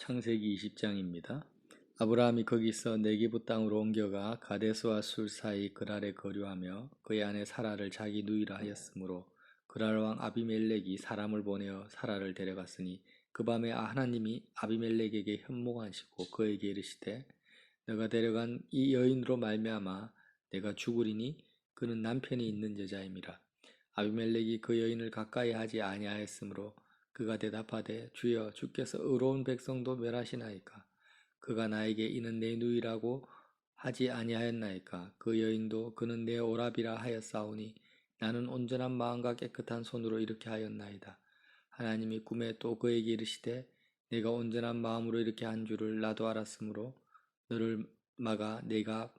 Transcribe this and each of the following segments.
창세기 20장입니다. 아브라함이 거기서 네게부 땅으로 옮겨가 가데스와 술 사이 그랄에 거류하며 그의 아내 사라를 자기 누이라 하였으므로 그랄 왕 아비멜렉이 사람을 보내어 사라를 데려갔으니 그 밤에 하나님이 아비멜렉에게 현몽하시고 그에게 이르시되 너가 데려간 이 여인으로 말미암아 내가 죽으리니 그는 남편이 있는 여자임이라. 아비멜렉이 그 여인을 가까이 하지 아니하였으므로 그가 대답하되 주여 주께서 의로운 백성도 멸하시나이까. 그가 나에게 이는 내 누이라고 하지 아니하였나이까. 그 여인도 그는 내 오라비라 하였사오니 나는 온전한 마음과 깨끗한 손으로 이렇게 하였나이다. 하나님이 꿈에 또 그에게 이르시되 내가 온전한 마음으로 이렇게 한 줄을 나도 알았으므로 너를 막아 내가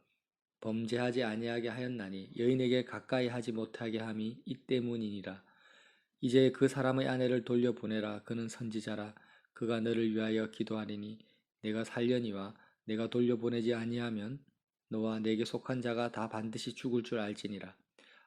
범죄하지 아니하게 하였나니 여인에게 가까이 하지 못하게 함이 이 때문이니라. 이제 그 사람의 아내를 돌려보내라. 그는 선지자라. 그가 너를 위하여 기도하리니 내가 살려니와 내가 돌려보내지 아니하면 너와 내게 속한 자가 다 반드시 죽을 줄 알지니라.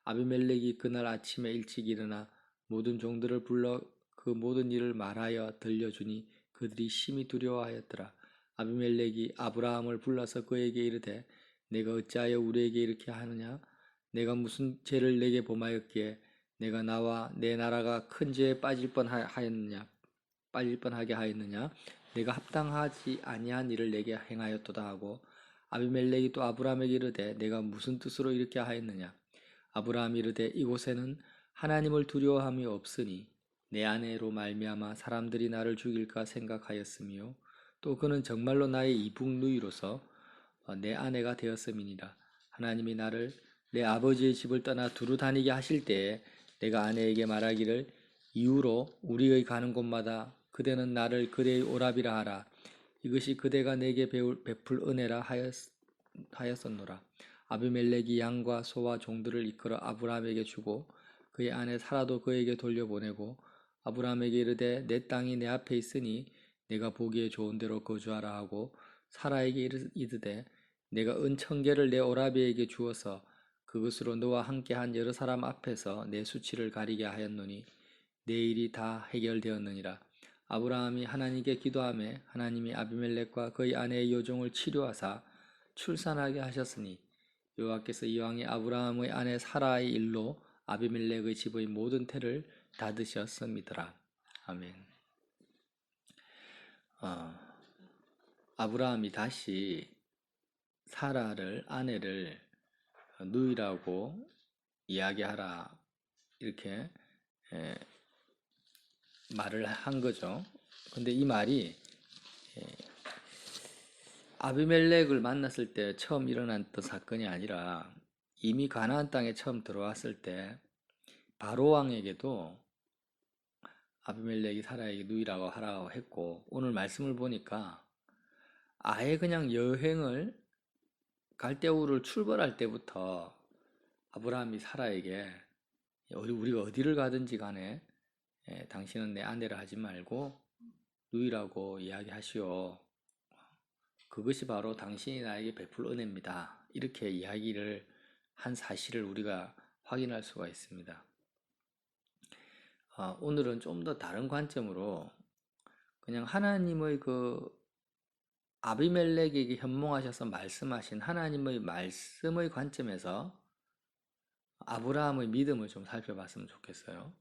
아비멜렉이 그날 아침에 일찍 일어나 모든 종들을 불러 그 모든 일을 말하여 들려주니 그들이 심히 두려워하였더라. 아비멜렉이 아브라함을 불러서 그에게 이르되 내가 어찌하여 우리에게 이렇게 하느냐? 내가 무슨 죄를 내게 범하였기에 내가 나와 내 나라가 큰 죄에 빠질 뻔하게 하였느냐? 내가 합당하지 아니한 일을 내게 행하였도다 하고 아비멜렉이 또 아브라함에게 이르되 내가 무슨 뜻으로 이렇게 하였느냐? 아브라함이 이르되 이곳에는 하나님을 두려워함이 없으니 내 아내로 말미암아 사람들이 나를 죽일까 생각하였으며 또 그는 정말로 나의 이북 누이로서 내 아내가 되었음이니라. 하나님이 나를 내 아버지의 집을 떠나 두루 다니게 하실 때에 내가 아내에게 말하기를 이후로 우리의 가는 곳마다 그대는 나를 그대의 오라비라 하라. 이것이 그대가 내게 베풀 은혜라 하였었노라. 아비멜렉이 양과 소와 종들을 이끌어 아브라함에게 주고 그의 아내 사라도 그에게 돌려보내고 아브라함에게 이르되 내 땅이 내 앞에 있으니 내가 보기에 좋은 대로 거주하라 하고 사라에게 이르되 내가 은천계를 내 오라비에게 주어서 그것으로 너와 함께한 여러 사람 앞에서 내 수치를 가리게 하였노니 내 일이 다 해결되었느니라. 아브라함이 하나님께 기도하매 하나님이 아비멜렉과 그의 아내의 여종을 치료하사 출산하게 하셨으니 여호와께서 이왕에 아브라함의 아내 사라의 일로 아비멜렉의 집의 모든 태를 닫으셨음이더라. 아멘. 아브라함이 다시 사라를 아내를 누이라고 이야기하라 이렇게 말을 한 거죠. 근데 이 말이 아비멜렉을 만났을 때 처음 일어났던 사건이 아니라 이미 가나안 땅에 처음 들어왔을 때 바로 왕에게도 아비멜렉이 사라에게 누이라고 하라고 했고 오늘 말씀을 보니까 아예 그냥 여행을 갈대우를 출발할 때부터 아브라함이 사라에게 우리가 어디를 가든지 간에 당신은 내 아내를 하지 말고 누이라고 이야기하시오. 그것이 바로 당신이 나에게 베풀 은혜입니다. 이렇게 이야기를 한 사실을 우리가 확인할 수가 있습니다. 오늘은 좀 더 다른 관점으로 그냥 하나님의 그 아비멜렉에게 현몽하셔서 말씀하신 하나님의 말씀의 관점에서 아브라함의 믿음을 좀 살펴봤으면 좋겠어요.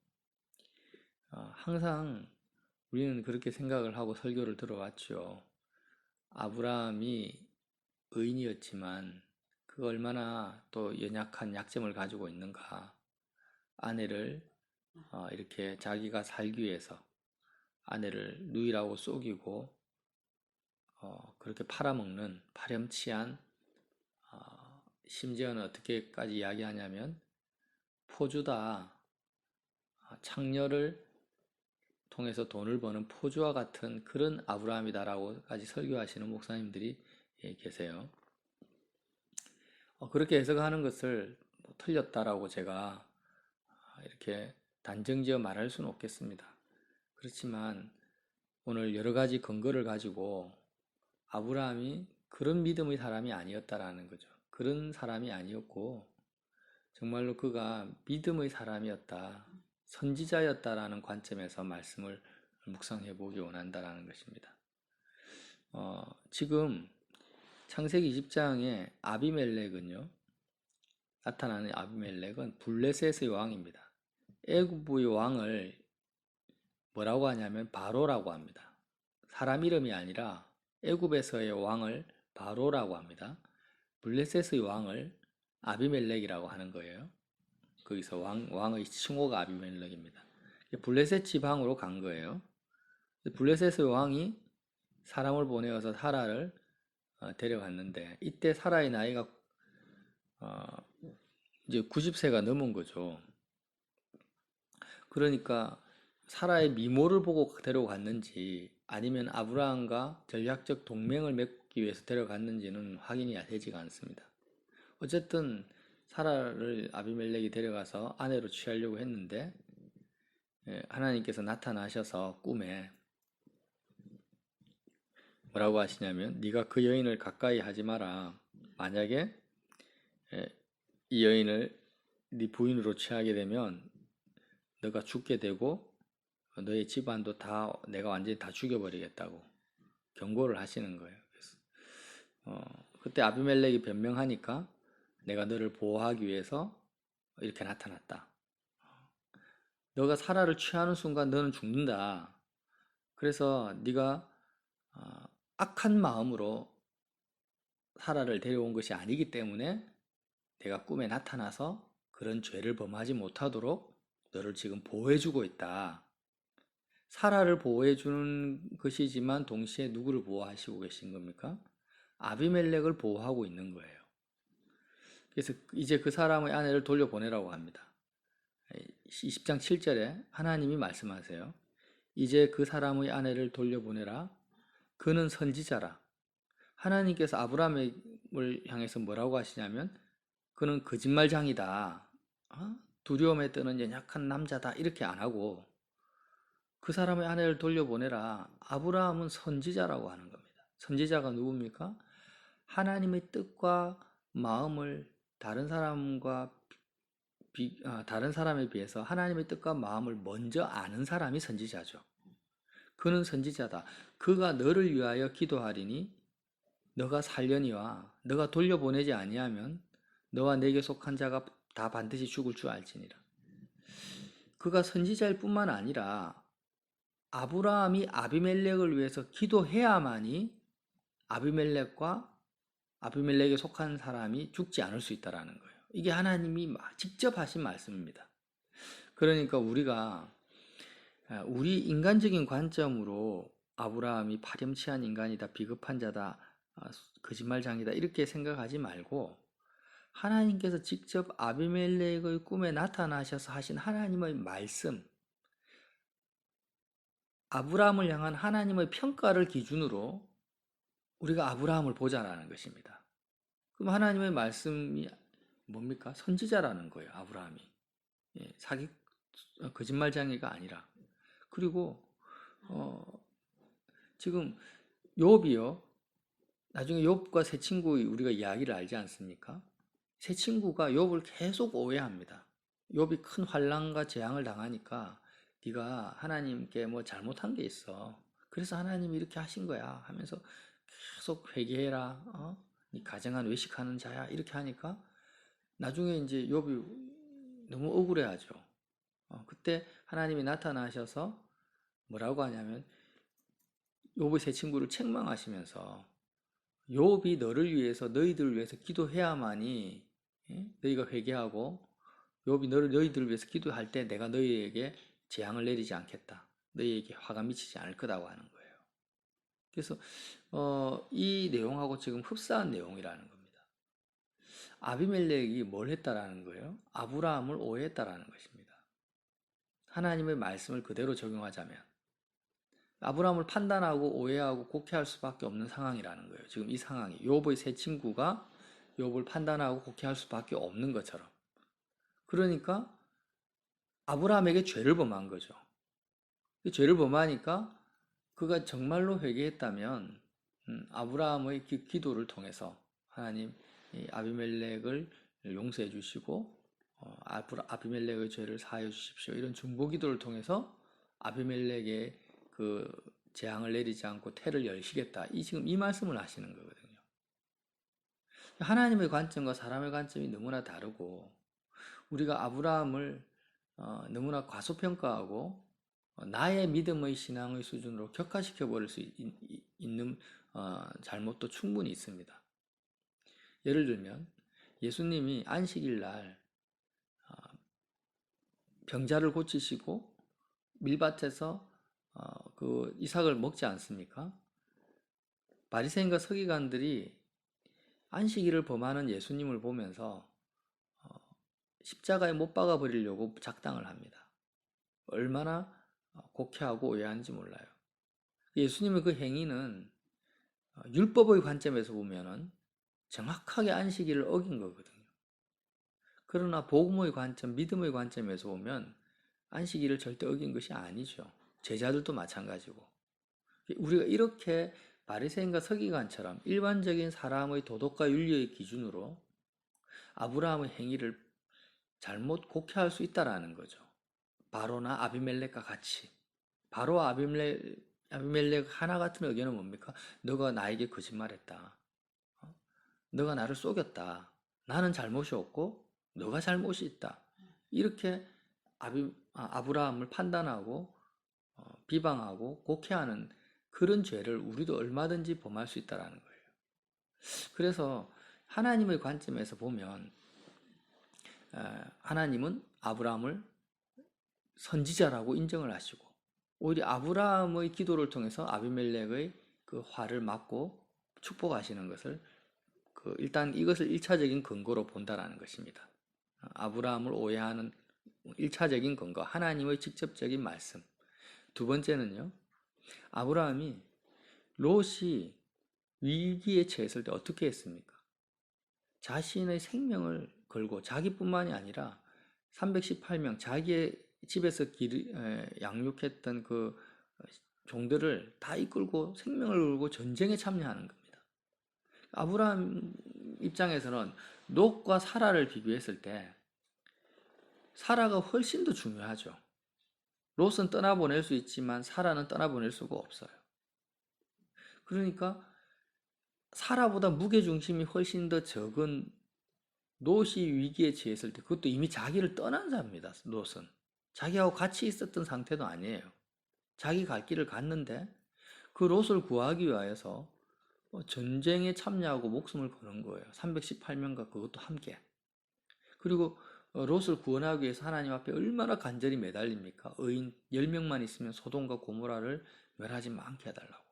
항상 우리는 그렇게 생각을 하고 설교를 들어왔죠. 아브라함이 의인이었지만 그가 얼마나 또 연약한 약점을 가지고 있는가. 아내를 이렇게 자기가 살기 위해서 아내를 누이라고 속이고 그렇게 팔아먹는 파렴치한 심지어는 어떻게까지 이야기하냐면 포주다. 창녀를 통해서 돈을 버는 포주와 같은 그런 아브라함이다라고까지 설교하시는 목사님들이 계세요. 그렇게 해석하는 것을 틀렸다라고 제가 이렇게 단정지어 말할 수는 없겠습니다. 그렇지만 오늘 여러 가지 근거를 가지고 아브라함이 그런 믿음의 사람이 아니었다라는 거죠. 그런 사람이 아니었고 정말로 그가 믿음의 사람이었다. 선지자였다라는 관점에서 말씀을 묵상해 보기 원한다라는 것입니다. 지금 창세기 20장에 아비멜렉은요, 나타나는 아비멜렉은 블레셋의 왕입니다. 애굽의 왕을 뭐라고 하냐면 바로라고 합니다. 사람 이름이 아니라 애굽에서의 왕을 바로라고 합니다. 블레셋의 왕을 아비멜렉이라고 하는 거예요. 거기서 왕의 칭호가 아비멜렉입니다. 블레셋 지방으로 간 거예요. 블레셋의 왕이 사람을 보내어서 사라를 데려갔는데, 이때 사라의 나이가 이제 90세가 넘은 거죠. 그러니까 사라의 미모를 보고 데려갔는지 아니면 아브라함과 전략적 동맹을 맺기 위해서 데려갔는지는 확인이 되지가 않습니다. 어쨌든 사라를 아비멜렉이 데려가서 아내로 취하려고 했는데, 하나님께서 나타나셔서 꿈에 뭐라고 하시냐면, 네가 그 여인을 가까이 하지 마라. 만약에 이 여인을 네 부인으로 취하게 되면 너가 죽게 되고 너의 집안도 다 내가 완전히 다 죽여버리겠다고 경고를 하시는 거예요. 그래서 그때 아비멜렉이 변명하니까 내가 너를 보호하기 위해서 이렇게 나타났다. 너가 사라를 취하는 순간 너는 죽는다. 그래서 네가 악한 마음으로 사라를 데려온 것이 아니기 때문에 내가 꿈에 나타나서 그런 죄를 범하지 못하도록 너를 지금 보호해주고 있다. 사라를 보호해주는 것이지만 동시에 누구를 보호하시고 계신 겁니까? 아비멜렉을 보호하고 있는 거예요. 그래서 이제 그 사람의 아내를 돌려보내라고 합니다. 20장 7절에 하나님이 말씀하세요. 이제 그 사람의 아내를 돌려보내라. 그는 선지자라. 하나님께서 아브라함을 향해서 뭐라고 하시냐면 그는 거짓말장이다. 두려움에 떠는 연약한 남자다. 이렇게 안 하고 그 사람의 아내를 돌려보내라. 아브라함은 선지자라고 하는 겁니다. 선지자가 누굽니까? 하나님의 뜻과 마음을 다른 사람에 비해서 하나님의 뜻과 마음을 먼저 아는 사람이 선지자죠. 그는 선지자다. 그가 너를 위하여 기도하리니 너가 살려니와 너가 돌려보내지 아니하면 너와 내게 속한 자가 다 반드시 죽을 줄 알지니라. 그가 선지자일 뿐만 아니라 아브라함이 아비멜렉을 위해서 기도해야만이 아비멜렉에 속한 사람이 죽지 않을 수 있다라는 거예요. 이게 하나님이 직접 하신 말씀입니다. 그러니까 우리 인간적인 관점으로 아브라함이 파렴치한 인간이다, 비겁한 자다, 거짓말장이다 이렇게 생각하지 말고 하나님께서 직접 아비멜렉의 꿈에 나타나셔서 하신 하나님의 말씀, 아브라함을 향한 하나님의 평가를 기준으로 우리가 아브라함을 보자라는 것입니다. 그럼 하나님의 말씀이 뭡니까? 선지자라는 거예요. 아브라함이. 거짓말장애가 아니라. 그리고 지금 욥이요. 나중에 욥과 세 친구의 우리가 이야기를 알지 않습니까? 세 친구가 욥을 계속 오해합니다. 욥이 큰 환난과 재앙을 당하니까 네가 하나님께 뭐 잘못한 게 있어. 그래서 하나님이 이렇게 하신 거야 하면서 계속 회개해라. 네 가정한 외식하는 자야. 이렇게 하니까 나중에 이제 욥이 너무 억울해하죠. 그때 하나님이 나타나셔서 뭐라고 하냐면 욥의 세 친구를 책망하시면서 욥이 너희들을 위해서 기도해야만이 너희가 회개하고 욥이 너희들을 위해서 기도할 때 내가 너희에게 재앙을 내리지 않겠다. 너희에게 화가 미치지 않을 거라고 하는 거예요. 그래서 이 내용하고 지금 흡사한 내용이라는 겁니다. 아비멜렉이 뭘 했다라는 거예요? 아브라함을 오해했다라는 것입니다. 하나님의 말씀을 그대로 적용하자면 아브라함을 판단하고 오해하고 곡해할 수밖에 없는 상황이라는 거예요. 지금 이 상황이 욥의 세 친구가 욥을 판단하고 곡해할 수밖에 없는 것처럼. 그러니까 아브라함에게 죄를 범한 거죠. 죄를 범하니까 그가 정말로 회개했다면 아브라함의 기도를 통해서 하나님 아비멜렉을 용서해 주시고 아비멜렉의 죄를 사하여 주십시오. 이런 중보 기도를 통해서 아비멜렉의 그 재앙을 내리지 않고 태를 열시겠다. 지금 이 말씀을 하시는 거거든요. 하나님의 관점과 사람의 관점이 너무나 다르고 우리가 아브라함을 너무나 과소평가하고 나의 믿음의 신앙의 수준으로 격화시켜 버릴 수 있는 잘못도 충분히 있습니다. 예를 들면 예수님이 안식일 날 병자를 고치시고 밀밭에서 그 이삭을 먹지 않습니까? 바리새인과 서기관들이 안식일을 범하는 예수님을 보면서 십자가에 못 박아 버리려고 작당을 합니다. 얼마나 곡해하고 오해한지 몰라요. 예수님의 그 행위는 율법의 관점에서 보면은 정확하게 안식일을 어긴 거거든요. 그러나 복음의 관점, 믿음의 관점에서 보면 안식일을 절대 어긴 것이 아니죠. 제자들도 마찬가지고. 우리가 이렇게 바리새인과 서기관처럼 일반적인 사람의 도덕과 윤리의 기준으로 아브라함의 행위를 잘못 곡해할 수 있다라는 거죠. 바로나 아비멜렉과 같이. 바로와 아비멜렉 하나 같은 의견은 뭡니까? 너가 나에게 거짓말했다. 너가 나를 속였다. 나는 잘못이 없고 너가 잘못이 있다. 이렇게 아브라함을 판단하고 비방하고 곡해하는 그런 죄를 우리도 얼마든지 범할 수 있다는 거예요. 그래서 하나님의 관점에서 보면 하나님은 아브라함을 선지자라고 인정을 하시고 오히려 아브라함의 기도를 통해서 아비멜렉의 그 화를 막고 축복하시는 것을 일단 이것을 1차적인 근거로 본다라는 것입니다. 아브라함을 오해하는 1차적인 근거, 하나님의 직접적인 말씀. 두 번째는요, 아브라함이 롯이 위기에 처했을 때 어떻게 했습니까? 자신의 생명을 걸고 자기뿐만이 아니라 318명 자기의 집에서 양육했던 그 종들을 다 이끌고 생명을 걸고 전쟁에 참여하는 겁니다. 아브라함 입장에서는 롯과 사라를 비교했을 때 사라가 훨씬 더 중요하죠. 롯은 떠나보낼 수 있지만 사라는 떠나보낼 수가 없어요. 그러니까 사라보다 무게중심이 훨씬 더 적은 롯이 위기에 처했을 때 그것도 이미 자기를 떠난 자입니다. 롯은. 자기하고 같이 있었던 상태도 아니에요. 자기 갈 길을 갔는데 그 롯을 구하기 위하여서 전쟁에 참여하고 목숨을 거는 거예요. 318명과 그것도 함께. 그리고 롯을 구원하기 위해서 하나님 앞에 얼마나 간절히 매달립니까? 의인 10명만 있으면 소돔과 고모라를 멸하지 않게 해달라고.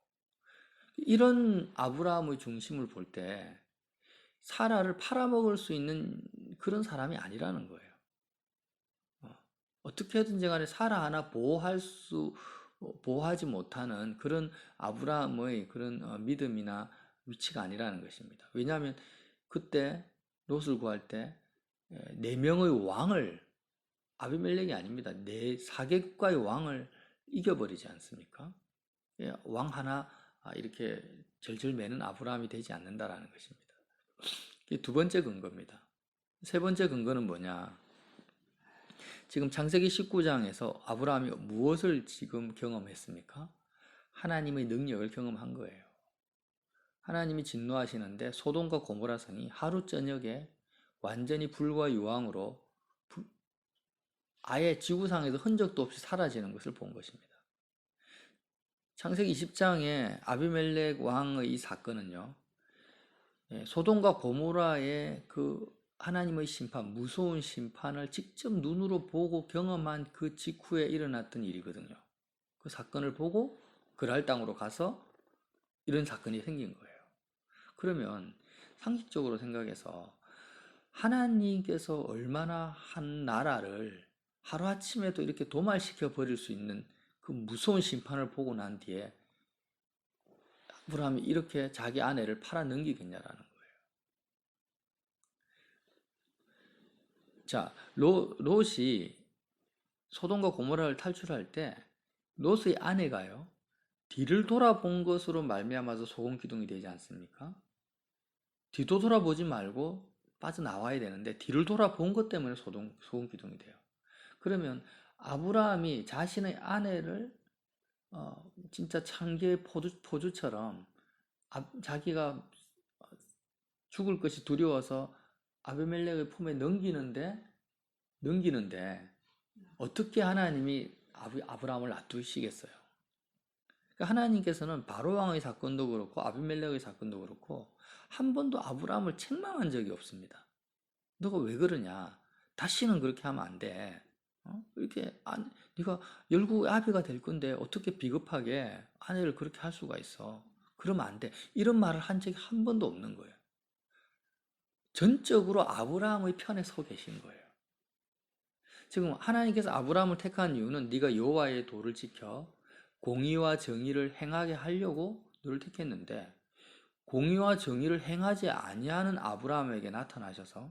이런 아브라함의 중심을 볼 때 사라를 팔아먹을 수 있는 그런 사람이 아니라는 거예요. 어떻게든지 간에 사라 하나 보호하지 못하는 그런 아브라함의 그런 믿음이나 위치가 아니라는 것입니다. 왜냐하면 그때 롯을 구할 때 4명의 왕을 아비멜렉이 아닙니다. 4개국가의 왕을 이겨버리지 않습니까? 왕 하나 이렇게 절절 매는 아브라함이 되지 않는다라는 것입니다. 이게 두 번째 근거입니다. 세 번째 근거는 뭐냐? 지금 창세기 19장에서 아브라함이 무엇을 지금 경험했습니까? 하나님의 능력을 경험한 거예요. 하나님이 진노하시는데 소돔과 고모라 성이 하루 저녁에 완전히 불과 유황으로 아예 지구상에서 흔적도 없이 사라지는 것을 본 것입니다. 창세기 20장에 아비멜렉 왕의 이 사건은요, 소돔과 고모라의 그 하나님의 심판, 무서운 심판을 직접 눈으로 보고 경험한 그 직후에 일어났던 일이거든요. 그 사건을 보고 그랄 땅으로 가서 이런 사건이 생긴 거예요. 그러면 상식적으로 생각해서 하나님께서 얼마나 한 나라를 하루아침에도 이렇게 도말시켜 버릴 수 있는 그 무서운 심판을 보고 난 뒤에 아브라함이 이렇게 자기 아내를 팔아 넘기겠냐라는 거예요. 자, 롯이 소돔과 고모라를 탈출할 때 롯의 아내가요, 뒤를 돌아본 것으로 말미암아서 소금 기둥이 되지 않습니까? 뒤도 돌아보지 말고 빠져나와야 되는데 뒤를 돌아본 것 때문에 소금 기둥이 돼요. 그러면 아브라함이 자신의 아내를 진짜 창기의 포주처럼 자기가 죽을 것이 두려워서 아비멜렉의 품에 넘기는데 어떻게 하나님이 아브라함을 놔두시겠어요? 그러니까 하나님께서는 바로 왕의 사건도 그렇고 아비멜렉의 사건도 그렇고 한 번도 아브라함을 책망한 적이 없습니다. 너가 왜 그러냐? 다시는 그렇게 하면 안 돼. 이렇게 네가 열국의 아비가 될 건데 어떻게 비겁하게 아내를 그렇게 할 수가 있어? 그러면 안 돼. 이런 말을 한 적이 한 번도 없는 거예요. 전적으로 아브라함의 편에 서 계신 거예요. 지금 하나님께서 아브라함을 택한 이유는 네가 여호와의 도를 지켜 공의와 정의를 행하게 하려고 너를 택했는데 공의와 정의를 행하지 아니하는 아브라함에게 나타나셔서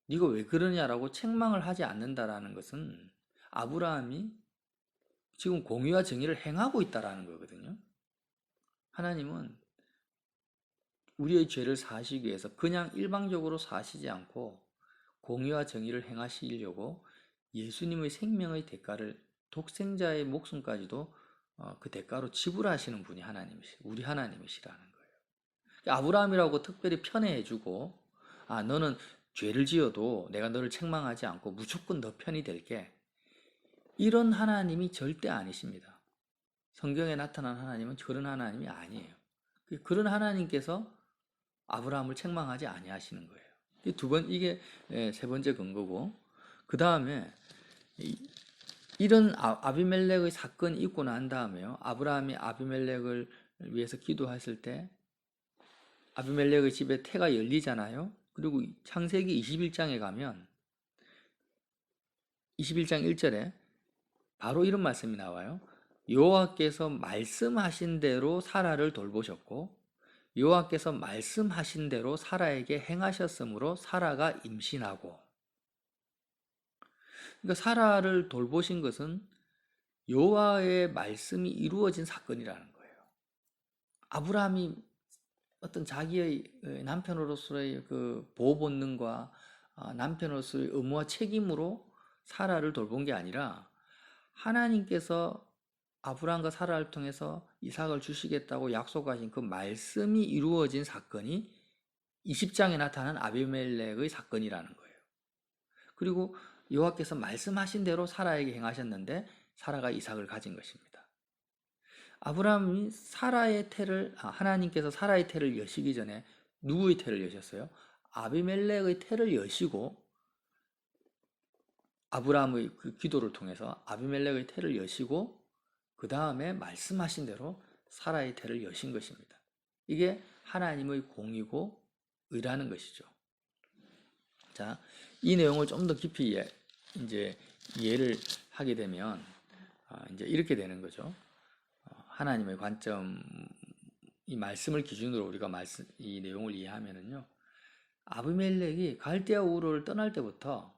네가 왜 그러냐라고 책망을 하지 않는다라는 것은 아브라함이 지금 공의와 정의를 행하고 있다라는 거거든요. 하나님은 우리의 죄를 사하시기 위해서 그냥 일방적으로 사시지 않고 공의와 정의를 행하시려고 예수님의 생명의 대가를 독생자의 목숨까지도 그 대가로 지불하시는 분이 우리 하나님이시라는 거예요. 아브라함이라고 특별히 편애해주고 너는 죄를 지어도 내가 너를 책망하지 않고 무조건 너 편이 될게. 이런 하나님이 절대 아니십니다. 성경에 나타난 하나님은 그런 하나님이 아니에요. 그런 하나님께서 아브라함을 책망하지 아니하시는 거예요. 이게 세 번째 근거고, 그 다음에 이런 아비멜렉의 사건이 있고 난 다음에요. 아브라함이 아비멜렉을 위해서 기도했을 때 아비멜렉의 집에 태가 열리잖아요. 그리고 창세기 21장에 가면 21장 1절에 바로 이런 말씀이 나와요. 여호와께서 말씀하신 대로 사라를 돌보셨고 여호와께서 말씀하신 대로 사라에게 행하셨으므로 사라가 임신하고. 그러니까 사라를 돌보신 것은 여호와의 말씀이 이루어진 사건이라는 거예요. 아브라함이 어떤 자기의 남편으로서의 그 보호 본능과 남편으로서의 의무와 책임으로 사라를 돌본 게 아니라 하나님께서 아브라함과 사라를 통해서 이삭을 주시겠다고 약속하신 그 말씀이 이루어진 사건이 20장에 나타난 아비멜렉의 사건이라는 거예요. 그리고 여호와께서 말씀하신 대로 사라에게 행하셨는데 사라가 이삭을 가진 것입니다. 아브라함이 하나님께서 사라의 태를 여시기 전에 누구의 태를 여셨어요? 아비멜렉의 태를 여시고 아브라함의 그 기도를 통해서 아비멜렉의 태를 여시고 그 다음에 말씀하신 대로 사라의 태를 여신 것입니다. 이게 하나님의 공이고 의라는 것이죠. 자, 이 내용을 좀 더 깊이 이제 이해를 하게 되면 이제 이렇게 되는 거죠. 하나님의 관점, 이 말씀을 기준으로 우리가 이 내용을 이해하면은요, 아비멜렉이 갈대아 우르를 떠날 때부터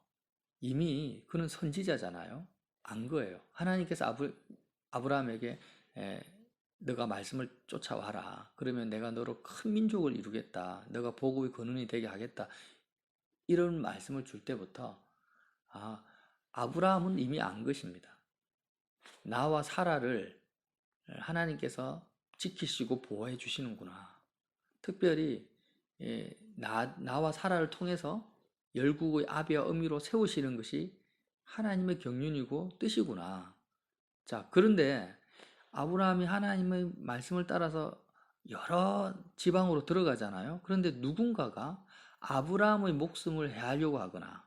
이미 그는 선지자잖아요. 안 거예요. 하나님께서 아브라함에게 너가 말씀을 쫓아와라. 그러면 내가 너로 큰 민족을 이루겠다. 너가 복의 근원이 되게 하겠다. 이런 말씀을 줄 때부터 아브라함은 이미 안 것입니다. 나와 사라를 하나님께서 지키시고 보호해 주시는구나. 특별히 나와 사라를 통해서 열국의 아비와 어미로 세우시는 것이 하나님의 경륜이고 뜻이구나. 자, 그런데 아브라함이 하나님의 말씀을 따라서 여러 지방으로 들어가잖아요. 그런데 누군가가 아브라함의 목숨을 해하려고 하거나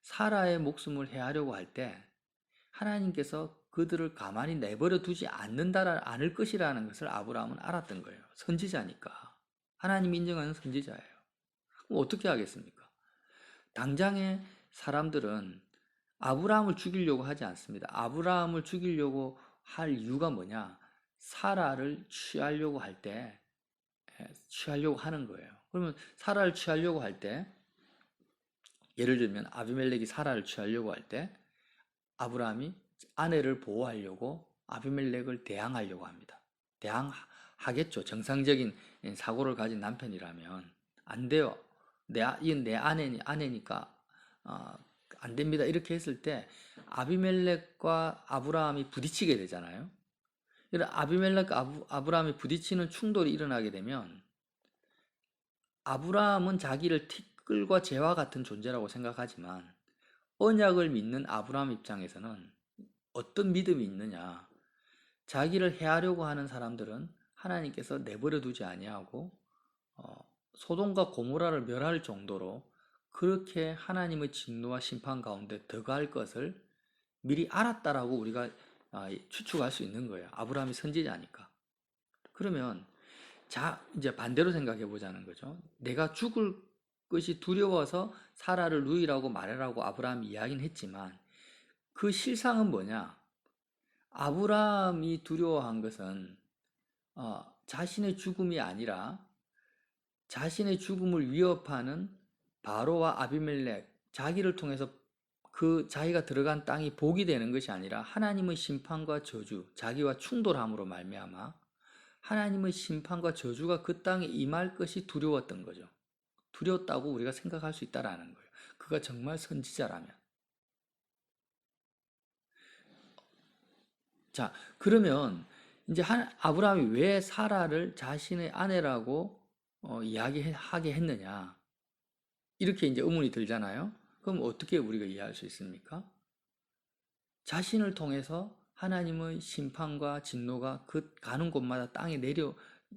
사라의 목숨을 해하려고 할 때 하나님께서 그들을 가만히 내버려 두지 않을 것이라는 것을 아브라함은 알았던 거예요. 선지자니까. 하나님이 인정하는 선지자예요. 그럼 어떻게 하겠습니까? 당장의 사람들은 아브라함을 죽이려고 하지 않습니다. 아브라함을 죽이려고 할 이유가 뭐냐? 사라를 취하려고 하는 거예요. 그러면 사라를 취하려고 할 때, 예를 들면 아비멜렉이 사라를 취하려고 할 때, 아브라함이 아내를 보호하려고 아비멜렉을 대항하려고 합니다. 대항하겠죠. 정상적인 사고를 가진 남편이라면. 안 돼요. 이건 내 아내니까 안 됩니다. 이렇게 했을 때 아비멜렉과 아브라함이 부딪히게 되잖아요. 이런 아비멜렉과 아브라함이 부딪히는 충돌이 일어나게 되면 아브라함은 자기를 티끌과 재와 같은 존재라고 생각하지만 언약을 믿는 아브라함 입장에서는 어떤 믿음이 있느냐? 자기를 해하려고 하는 사람들은 하나님께서 내버려 두지 아니하고 어, 소돔과 고모라를 멸할 정도로 그렇게 하나님의 진노와 심판 가운데 들어갈 것을 미리 알았다라고 우리가 추측할 수 있는 거예요. 아브라함이 선지자니까. 그러면 이제 반대로 생각해 보자는 거죠. 내가 죽을 것이 두려워서 사라를 누이라고 말하라고 아브라함이 이야기는 했지만 그 실상은 뭐냐? 아브라함이 두려워한 것은 자신의 죽음이 아니라 자신의 죽음을 위협하는 바로와 아비멜렉, 자기를 통해서 그 자기가 들어간 땅이 복이 되는 것이 아니라 하나님의 심판과 저주, 자기와 충돌함으로 말미암아 하나님의 심판과 저주가 그 땅에 임할 것이 두려웠던 거죠. 두려웠다고 우리가 생각할 수 있다라는 거예요. 그가 정말 선지자라면. 자, 그러면 이제 아브라함이 왜 사라를 자신의 아내라고 이야기하게 했느냐? 이렇게 이제 의문이 들잖아요. 그럼 어떻게 우리가 이해할 수 있습니까? 자신을 통해서 하나님의 심판과 진노가 그 가는 곳마다 땅에 내려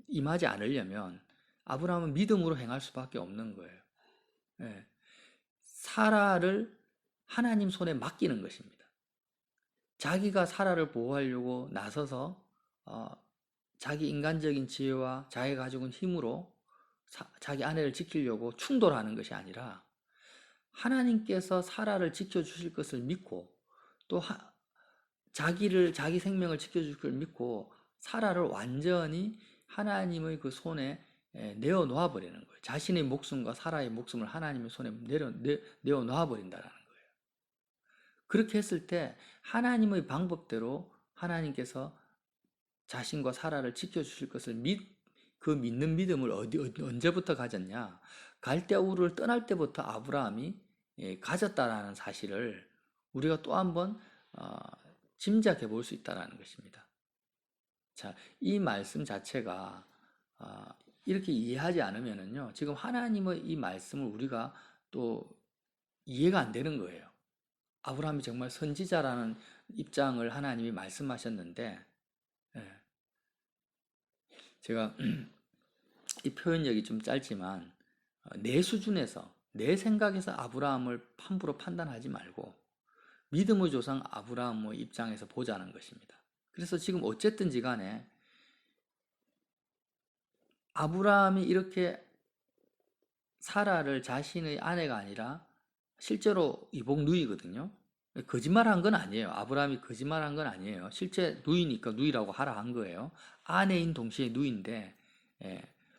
임하지 않으려면 아브라함은 믿음으로 행할 수밖에 없는 거예요. 예. 사라를 하나님 손에 맡기는 것입니다. 자기가 사라를 보호하려고 나서서 자기 인간적인 지혜와 자기가 가지고 있는 힘으로 자기 아내를 지키려고 충돌하는 것이 아니라 하나님께서 사라를 지켜주실 것을 믿고 또 자기 생명을 지켜줄 걸 믿고 사라를 완전히 하나님의 그 손에 내어 놓아 버리는 거예요. 자신의 목숨과 사라의 목숨을 하나님의 손에 내어 놓아 버린다라는 거예요. 그렇게 했을 때 하나님의 방법대로 하나님께서 자신과 사라를 지켜주실 것을 그 믿는 믿음을 언제부터 가졌냐? 갈대아우르를 떠날 때부터 아브라함이 가졌다라는 사실을 우리가 또 한번 짐작해 볼 수 있다는 것입니다. 자, 이 말씀 자체가 이렇게 이해하지 않으면요, 지금 하나님의 이 말씀을 우리가 또 이해가 안 되는 거예요. 아브라함이 정말 선지자라는 입장을 하나님이 말씀하셨는데, 제가 이 표현력이 좀 짧지만 내 수준에서 내 생각에서 아브라함을 함부로 판단하지 말고 믿음의 조상 아브라함의 입장에서 보자는 것입니다. 그래서 지금 어쨌든지 간에 아브라함이 이렇게 사라를 자신의 아내가 아니라 실제로 이복 누이거든요. 거짓말한 건 아니에요. 아브라함이 거짓말한 건 아니에요. 실제 누이니까 누이라고 하라 한 거예요. 아내인 동시에 누이인데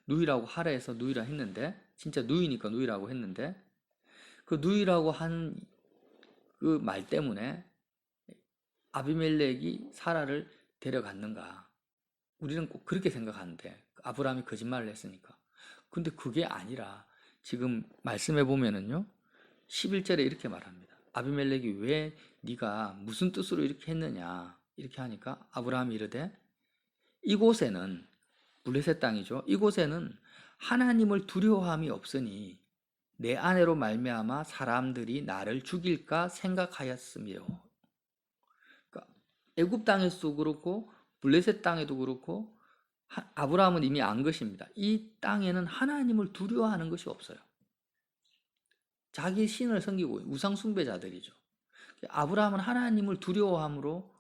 누이라고 하라 해서 누이라 했는데 진짜 누이니까 누이라고 했는데 그 누이라고 한 그 말 때문에 아비멜렉이 사라를 데려갔는가? 우리는 꼭 그렇게 생각하는데 아브라함이 거짓말을 했으니까. 근데 그게 아니라 지금 말씀해 보면은요. 11절에 이렇게 말합니다. 아비멜렉이 왜 네가 무슨 뜻으로 이렇게 했느냐? 이렇게 하니까 아브라함이 이르되 이곳에는 블레셋 땅이죠. 이곳에는 하나님을 두려워함이 없으니 내 아내로 말미암아 사람들이 나를 죽일까 생각하였으며. 그러니까 애굽 땅에서도 그렇고 블레셋 땅에도 그렇고 아브라함은 이미 안 것입니다. 이 땅에는 하나님을 두려워하는 것이 없어요. 자기 신을 섬기고 우상 숭배자들이죠. 아브라함은 하나님을 두려워함으로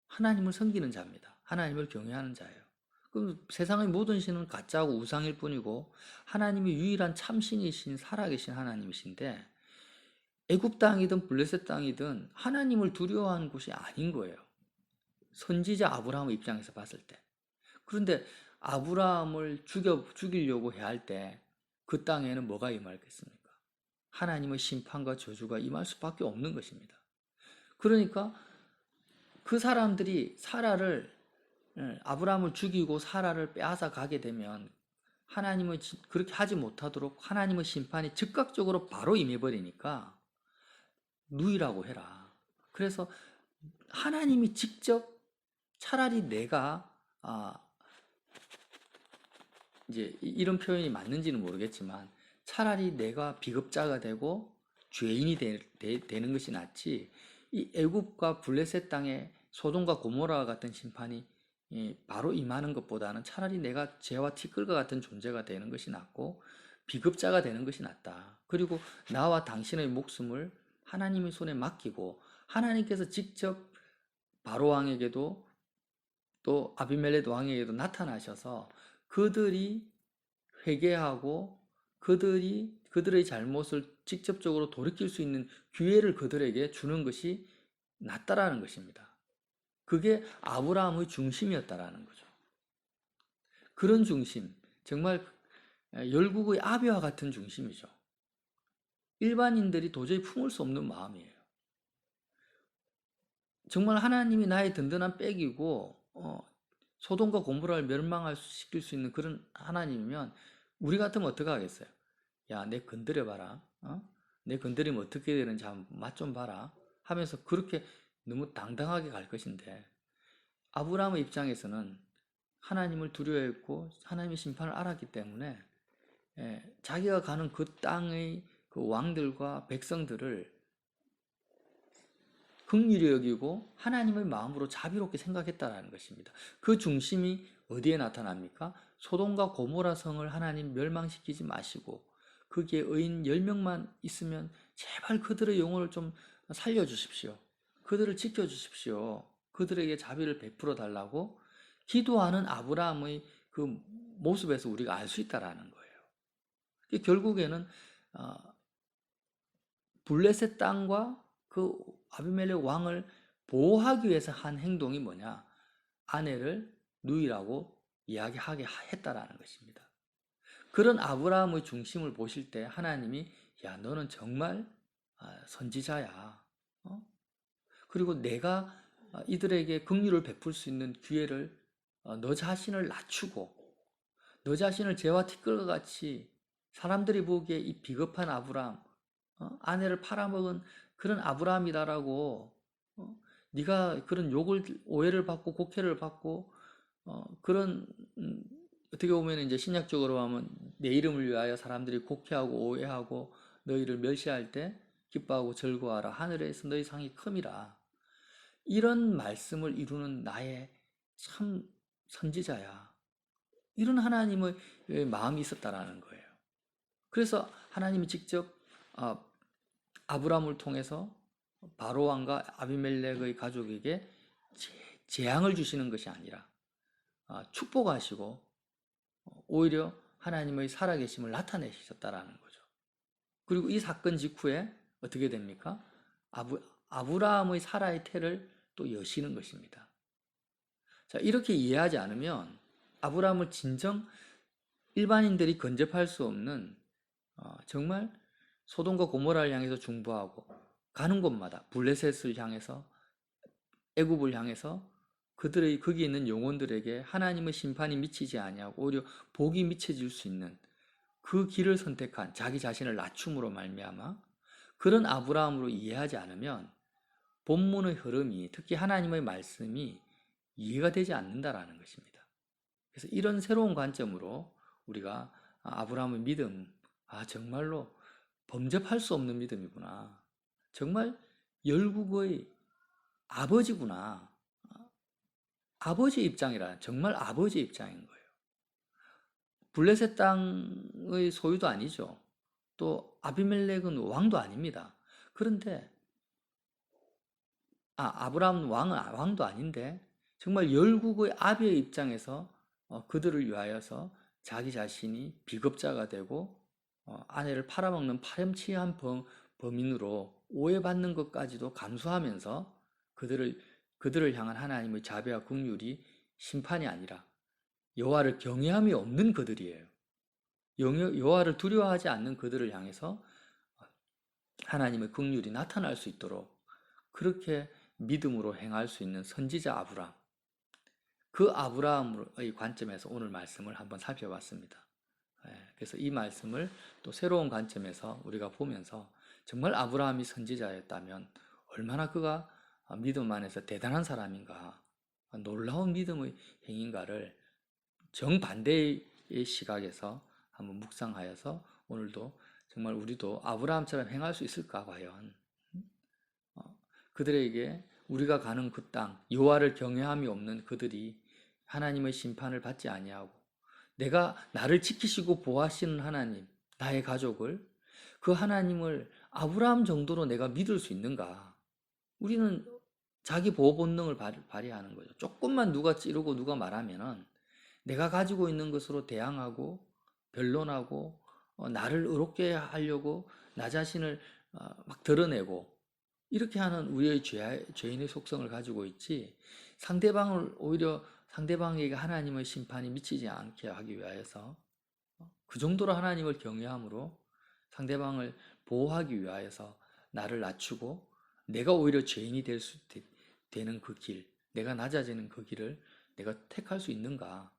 하나님을 섬기는 자입니다. 하나님을 경외하는 자예요. 그럼 세상의 모든 신은 가짜고 우상일 뿐이고 하나님이 유일한 참신이신 살아계신 하나님이신데 애굽 땅이든 블레셋 땅이든 하나님을 두려워하는 곳이 아닌 거예요. 선지자 아브라함의 입장에서 봤을 때. 그런데 아브라함을 죽이려고 해야 할 때 그 땅에는 뭐가 임하겠습니까? 하나님의 심판과 저주가 임할 수밖에 없는 것입니다. 그러니까 그 사람들이 아브라함을 죽이고 사라를 빼앗아 가게 되면 하나님은 그렇게 하지 못하도록 하나님의 심판이 즉각적으로 바로 임해버리니까 누이라고 해라. 그래서 하나님이 직접 차라리 내가 이제 이런 표현이 맞는지는 모르겠지만 차라리 내가 비겁자가 되고 죄인이 되는 것이 낫지, 이 애굽과 블레셋 땅에 소돔과 고모라와 같은 심판이 바로 임하는 것보다는 차라리 내가 죄와 티끌과 같은 존재가 되는 것이 낫고 비겁자가 되는 것이 낫다. 그리고 나와 당신의 목숨을 하나님의 손에 맡기고 하나님께서 직접 바로 왕에게도 또 아비멜렉 왕에게도 나타나셔서 그들이 회개하고 그들의 잘못을 직접적으로 돌이킬 수 있는 기회를 그들에게 주는 것이 낫다라는 것입니다. 그게 아브라함의 중심이었다라는 거죠. 그런 중심, 정말 열국의 아비와 같은 중심이죠. 일반인들이 도저히 품을 수 없는 마음이에요. 정말 하나님이 나의 든든한 백이고 소돔과 고모라를 멸망시킬 수 있는 그런 하나님이면 우리 같으면 어떻게 하겠어요? 야, 내 건드려봐라. 내 건드리면 어떻게 되는지 맛 좀 봐라. 하면서 그렇게 너무 당당하게 갈 것인데, 아브라함의 입장에서는 하나님을 두려워했고 하나님의 심판을 알았기 때문에 자기가 가는 그 땅의 그 왕들과 백성들을 긍휼히 여기고 하나님의 마음으로 자비롭게 생각했다라는 것입니다. 그 중심이 어디에 나타납니까? 소돔과 고모라 성을 하나님 멸망시키지 마시고 거기에 의인 10명만 있으면 제발 그들의 영혼을 좀 살려주십시오. 그들을 지켜주십시오. 그들에게 자비를 베풀어 달라고 기도하는 아브라함의 그 모습에서 우리가 알 수 있다라는 거예요. 결국에는 블레셋 땅과 그 아비멜렉 왕을 보호하기 위해서 한 행동이 뭐냐? 아내를 누이라고 이야기하게 했다라는 것입니다. 그런 아브라함의 중심을 보실 때 하나님이 야, 너는 정말 선지자야. 그리고 내가 이들에게 긍휼을 베풀 수 있는 기회를 너 자신을 낮추고 너 자신을 죄와 티끌과 같이 사람들이 보기에 이 비겁한 아브라함, 아내를 팔아먹은 그런 아브라함이다라고 네가 그런 오해를 받고 곡해를 받고 그런 어떻게 보면 이제 신약적으로 하면 내 이름을 위하여 사람들이 곡해하고 오해하고 너희를 멸시할 때 기뻐하고 즐거워하라. 하늘에서 너희 상이 큼이라. 이런 말씀을 이루는 나의 참 선지자야. 이런 하나님의 마음이 있었다라는 거예요. 그래서 하나님이 직접 아브라함을 통해서 바로 왕과 아비멜렉의 가족에게 재앙을 주시는 것이 아니라 축복하시고 오히려 하나님의 살아계심을 나타내셨다라는 거죠. 그리고 이 사건 직후에 어떻게 됩니까? 아브라함의 사라의 태를 또 여시는 것입니다. 자, 이렇게 이해하지 않으면 아브라함을 진정 일반인들이 근접할 수 없는 정말 소돔과 고모라를 향해서 중보하고 가는 곳마다 블레셋을 향해서 애굽을 향해서 그들의 거기 있는 영혼들에게 하나님의 심판이 미치지 아니하고 오히려 복이 미쳐질 수 있는 그 길을 선택한 자기 자신을 낮춤으로 말미암아 그런 아브라함으로 이해하지 않으면 본문의 흐름이 특히 하나님의 말씀이 이해가 되지 않는다라는 것입니다. 그래서 이런 새로운 관점으로 우리가 아브라함의 믿음, 정말로 범접할 수 없는 믿음이구나. 정말 열국의 아버지구나. 아버지 입장이라 정말 아버지 입장인 거예요. 블레셋 땅의 소유도 아니죠. 또 아비멜렉은 왕도 아닙니다. 그런데 아브라함은 왕도 아닌데 정말 열국의 아비의 입장에서 그들을 위하여서 자기 자신이 비겁자가 되고 아내를 팔아먹는 파렴치한 범인으로 오해받는 것까지도 감수하면서 그들을 향한 하나님의 자비와 긍휼이 심판이 아니라 여호와를 경외함이 없는 그들이에요. 여호와를 두려워하지 않는 그들을 향해서 하나님의 긍휼이 나타날 수 있도록 그렇게 믿음으로 행할 수 있는 선지자 아브라함. 그 아브라함의 관점에서 오늘 말씀을 한번 살펴봤습니다. 그래서 이 말씀을 또 새로운 관점에서 우리가 보면서 정말 아브라함이 선지자였다면 얼마나 그가 믿음 안에서 대단한 사람인가 놀라운 믿음의 행인가를 정반대의 시각에서 한번 묵상하여서 오늘도 정말 우리도 아브라함처럼 행할 수 있을까 과연? 그들에게 우리가 가는 그 땅, 여호와를 경외함이 없는 그들이 하나님의 심판을 받지 아니하고 내가 나를 지키시고 보호하시는 하나님, 나의 가족을 그 하나님을 아브라함 정도로 내가 믿을 수 있는가? 우리는 자기 보호 본능을 발휘하는 거죠. 조금만 누가 찌르고 누가 말하면은 내가 가지고 있는 것으로 대항하고 변론하고 나를 의롭게 하려고 나 자신을 막 드러내고 이렇게 하는 우리의 죄인의 속성을 가지고 있지 상대방을 오히려 상대방에게 하나님의 심판이 미치지 않게 하기 위하여서 그 정도로 하나님을 경외함으로 상대방을 보호하기 위하여서 나를 낮추고 내가 오히려 죄인이 되는 그 길, 내가 낮아지는 그 길을 내가 택할 수 있는가?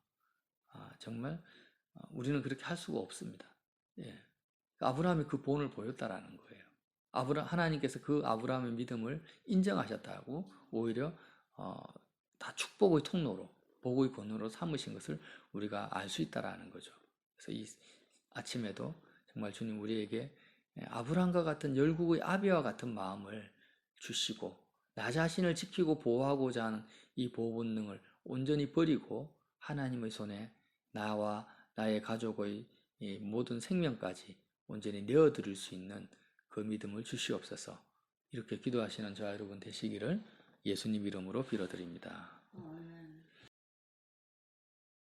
정말 우리는 그렇게 할 수가 없습니다. 예. 아브라함이 그 본을 보였다라는 거예요. 하나님께서 그 아브라함의 믿음을 인정하셨다고 오히려 다 축복의 통로로 복의 권으로 삼으신 것을 우리가 알 수 있다라는 거죠. 그래서 이 아침에도 정말 주님 우리에게 아브라함과 같은 열국의 아비와 같은 마음을 주시고 나 자신을 지키고 보호하고자 하는 이 보호 본능을 온전히 버리고 하나님의 손에 나와 나의 가족의 모든 생명까지 온전히 내어드릴 수 있는 그 믿음을 주시옵소서. 이렇게 기도하시는 저와 여러분 되시기를 예수님 이름으로 빌어드립니다.